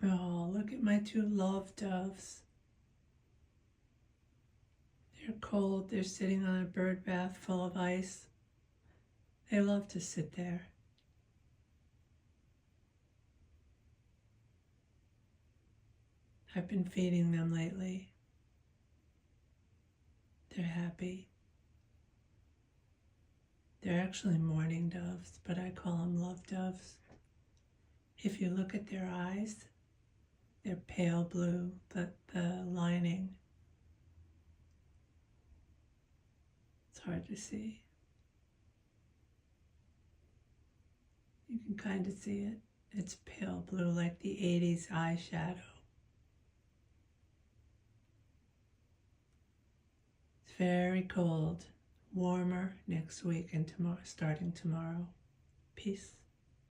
Oh, look at my two love doves. They're cold. They're sitting on a bird bath full of ice. They love to sit there. I've been feeding them lately. They're happy. They're actually mourning doves, but I call them love doves. If you look at their eyes, they're pale blue, but the lining, it's hard to see. You can kind of see it. It's pale blue like the 80s eyeshadow. It's very cold. Warmer next week and tomorrow, starting tomorrow. Peace.